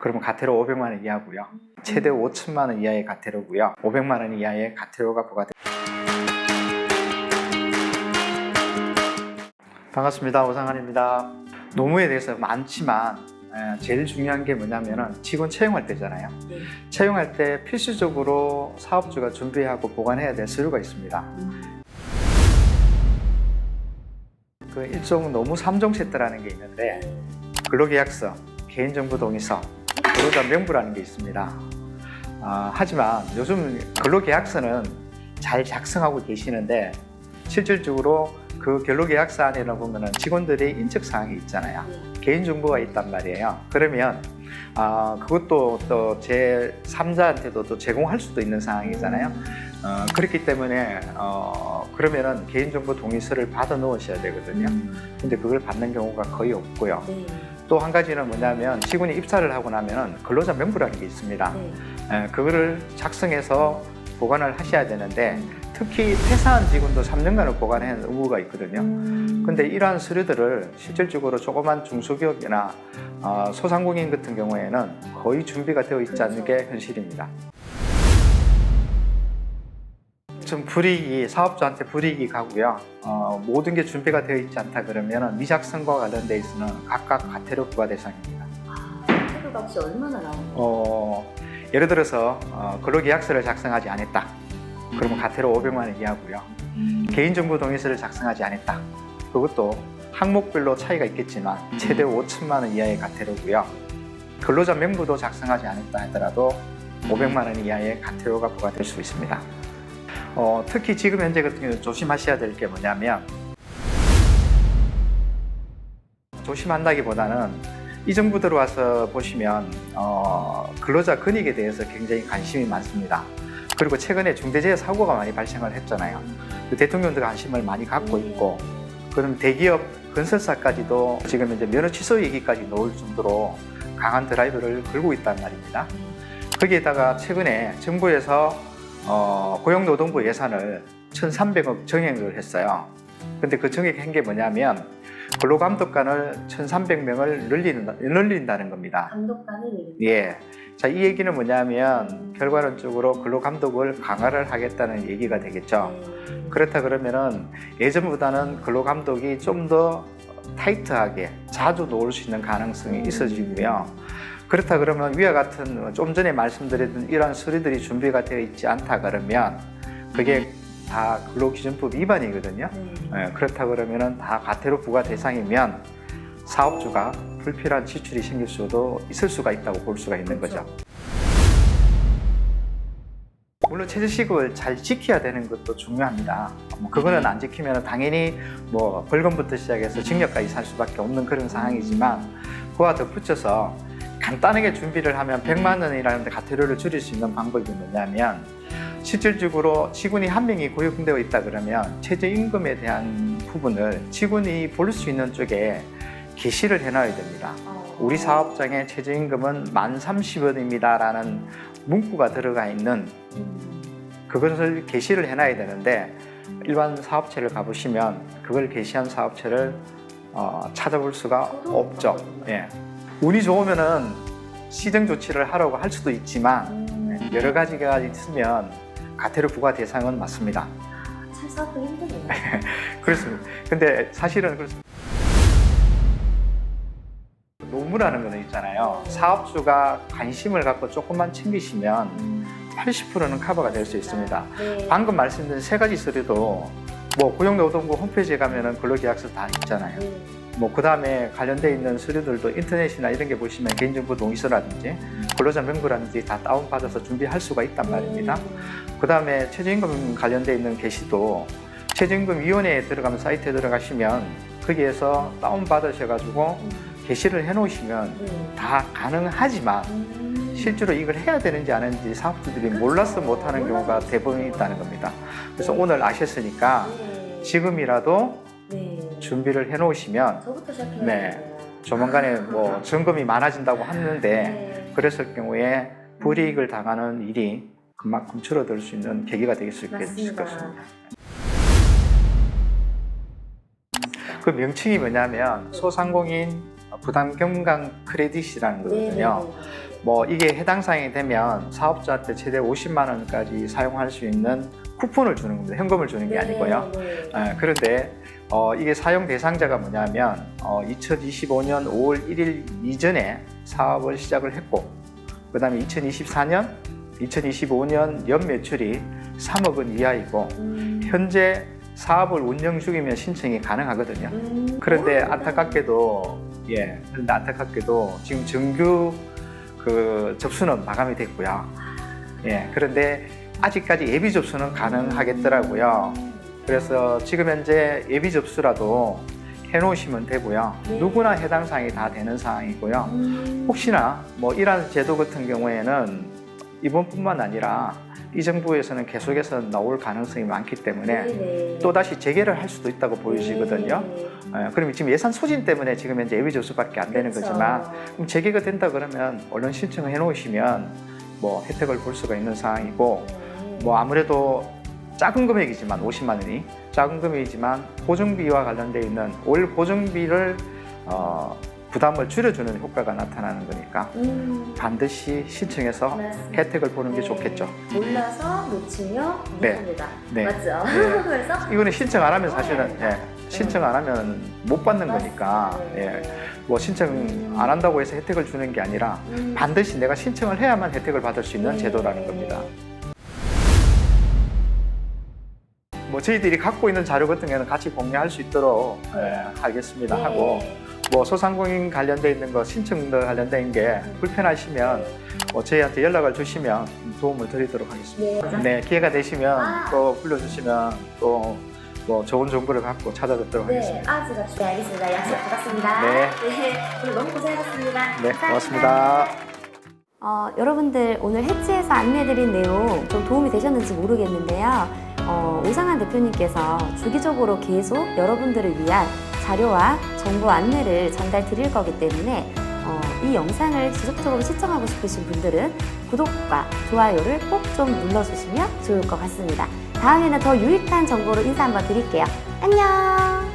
그러면 가태료 500만 원 이하고요. 최대 5천만 원 이하의 가태료고요. 500만 원 이하의 가태료가 부과됩니다. 반갑습니다. 오상환입니다. 노무에 대해서 많지만 제일 중요한 게 뭐냐면은 직원 채용할 때잖아요. 채용할 때 필수적으로 사업주가 준비하고 보관해야 될 서류가 있습니다. 그 일종 노무 3종 세트라는 게 있는데 근로계약서, 개인정보동의서, 근로자 명부라는 게 있습니다. 하지만 요즘 근로계약서는 잘 작성하고 계시는데 실질적으로 그 근로계약서 안에 보면은 직원들의 인적사항이 있잖아요. 개인정보가 있단 말이에요. 그러면 그것도 또 제3자한테도 또 제공할 수도 있는 상황이잖아요. 그렇기 때문에 그러면은 개인정보 동의서를 받아 놓으셔야 되거든요. 근데 그걸 받는 경우가 거의 없고요. 또 한 가지는 뭐냐면 직원이 입사를 하고 나면은 근로자 명부라는 게 있습니다. 그거를 작성해서 보관을 하셔야 되는데 특히 퇴사한 직원도 3년간을 보관하는 의무가 있거든요. 근데 이러한 서류들을 실질적으로 조그만 중소기업이나 소상공인 같은 경우에는 거의 준비가 되어 있지 않는 게 현실입니다. 좀 불이익이, 사업주한테 불이익이 가고요. 모든 게 준비가 되어 있지 않다 그러면 미작성과 관련돼 있어는 각각 가태료 부과 대상입니다. 가태료가 혹시 얼마나 나오나요? 예를 들어서 근로계약서를 작성하지 않았다. 그러면 가태료 500만 원 이하고요. 개인정보 동의서를 작성하지 않았다. 그것도 항목별로 차이가 있겠지만 최대 5천만 원 이하의 가태료고요. 근로자 명부도 작성하지 않았다 하더라도 500만 원 이하의 가태료가 부과될 수 있습니다. 특히 지금 현재 같은 경우는 조심하셔야 될 게 뭐냐면 조심한다기보다는 이 정부 들어와서 보시면 근로자 권익에 대해서 굉장히 관심이 많습니다. 그리고 최근에 중대재해 사고가 많이 발생을 했잖아요. 대통령도 관심을 많이 갖고 있고, 그럼 대기업 건설사까지도 지금 이제 면허 취소 얘기까지 나올 정도로 강한 드라이브를 걸고 있단 말입니다. 거기에다가 최근에 정부에서 고용노동부 예산을 1,300억 정액을 했어요. 근데 그 정액한 게 뭐냐면 근로감독관을 1,300명을 늘린다는 겁니다. 감독관을 늘린다? 예. 자, 이 얘기는 뭐냐면 결과론적으로 근로감독을 강화를 하겠다는 얘기가 되겠죠. 그렇다 그러면은 예전보다는 근로감독이 좀 더 타이트하게 자주 놓을 수 있는 가능성이 있어지고요. 그렇다 그러면 위와 같은 좀 전에 말씀드렸던 이러한 서류들이 준비가 되어 있지 않다 그러면 그게 다 근로기준법 위반이거든요. 그렇다 그러면은 다 가태료 부과 대상이면 사업주가 불필요한 지출이 생길 수도 있을 수가 있다고 볼 수가 있는 거죠. 물론 최저시급을 잘 지켜야 되는 것도 중요합니다. 그거는 안 지키면 당연히 벌금부터 시작해서 징역까지 살 수밖에 없는 그런 상황이지만 그와 덧붙여서 간단하게 준비를 하면 100만 원이라는 가태료를 줄일 수 있는 방법이 뭐냐면 실질적으로 직원이 한 명이 고용되어 있다 그러면 최저임금에 대한 부분을 직원이 볼 수 있는 쪽에 게시를 해놔야 됩니다. 우리 사업장의 최저임금은 1030원입니다 라는 문구가 들어가 있는 그것을 게시를 해놔야 되는데 일반 사업체를 가보시면 그걸 게시한 사업체를 찾아볼 수가 없죠. 예. 운이 좋으면은 시정 조치를 하라고 할 수도 있지만 여러 가지가 있으면 가태료 부과 대상은 맞습니다. 찾아도 힘드네요. 그렇습니다. 근데 사실은 그렇습니다. 노무라는 거는 있잖아요. 사업주가 관심을 갖고 조금만 챙기시면 80%는 커버가 될 수 있습니다. 방금 말씀드린 세 가지 서류도 고용노동부 홈페이지에 가면은 근로계약서 다 있잖아요. 그 다음에 관련되어 있는 서류들도 인터넷이나 이런 게 보시면 개인정보 동의서라든지 근로자 명부라든지 다 다운받아서 준비할 수가 있단 말입니다. 그 다음에 최저임금 관련되어 있는 게시도 최저임금위원회에 들어가면 사이트에 들어가시면 거기에서 다운받으셔가지고 게시를 해놓으시면 다 가능하지만 실제로 이걸 해야 되는지 안 하는지 사업주들이 몰라서 못하는 경우가 대부분 있다는 겁니다. 그래서 오늘 아셨으니까 지금이라도 준비를 해놓으시면 저부터 시작해요. 조만간에 점검이 많아진다고 하는데 그랬을 경우에 불이익을 당하는 일이 그만큼 줄어들 수 있는 계기가 될 수 있을 것입니다. 그 명칭이 뭐냐면 소상공인 부담 경감 크레딧이라는 거거든요. 뭐 이게 해당 사항이 되면 사업자한테 최대 50만 원까지 사용할 수 있는 쿠폰을 주는 겁니다. 현금을 주는 게 아니고요. 그런데 이게 사용 대상자가 뭐냐면 2025년 5월 1일 이전에 사업을 시작을 했고, 그 다음에 2024년, 2025년 연 매출이 3억 원 이하이고 현재 사업을 운영 중이면 신청이 가능하거든요. 그런데 안타깝게도 지금 정규 그 접수는 마감이 됐고요. 그런데 아직까지 예비 접수는 가능하겠더라고요. 그래서 지금 현재 예비 접수라도 해놓으시면 되고요. 누구나 해당 사항이 다 되는 사항이고요. 혹시나 뭐 이러한 제도 같은 경우에는 이번뿐만 아니라 이 정부에서는 계속해서 나올 가능성이 많기 때문에 또다시 재개를 할 수도 있다고 보여지거든요. 그럼 지금 예산 소진 때문에 지금 현재 예비 접수밖에 안 되는 거지만, 그럼 재개가 된다 그러면 얼른 신청을 해놓으시면 뭐 혜택을 볼 수가 있는 상황이고, 뭐 아무래도 작은 금액이지만 50만 원이 작은 금액이지만 보증비와 관련되어 있는 올 보증비를 부담을 줄여주는 효과가 나타나는 거니까 반드시 신청해서 맞습니다. 혜택을 보는 게 좋겠죠. 몰라서 놓치면 네. 미안합니다. 네. 맞죠? 네. 그래서 이거는 신청 안 하면 사실은 신청 안 하면 못 받는 거니까 뭐 신청 안 한다고 해서 혜택을 주는 게 아니라 반드시 내가 신청을 해야만 혜택을 받을 수 있는 제도라는 겁니다. 뭐 저희들이 갖고 있는 자료 같은 경우는 같이 공유할 수 있도록 하겠습니다. 하고 뭐 소상공인 관련돼 있는 거 신청도 관련돼 있는 게 불편하시면 뭐 저희한테 연락을 주시면 도움을 드리도록 하겠습니다. 네, 기회가 되시면 또 불러주시면 또 뭐 좋은 정보를 갖고 찾아뵙도록 하겠습니다. 제가 알겠습니다. 약속 받았습니다. 네. 오늘 너무 고생하셨습니다. 네, 고맙습니다. 여러분들 오늘 해치에서 안내해드린 내용 좀 도움이 되셨는지 모르겠는데요. 오상환 대표님께서 주기적으로 계속 여러분들을 위한 자료와 정보 안내를 전달 드릴 거기 때문에 이 영상을 지속적으로 시청하고 싶으신 분들은 구독과 좋아요를 꼭 좀 눌러주시면 좋을 것 같습니다. 다음에는 더 유익한 정보로 인사 한번 드릴게요. 안녕!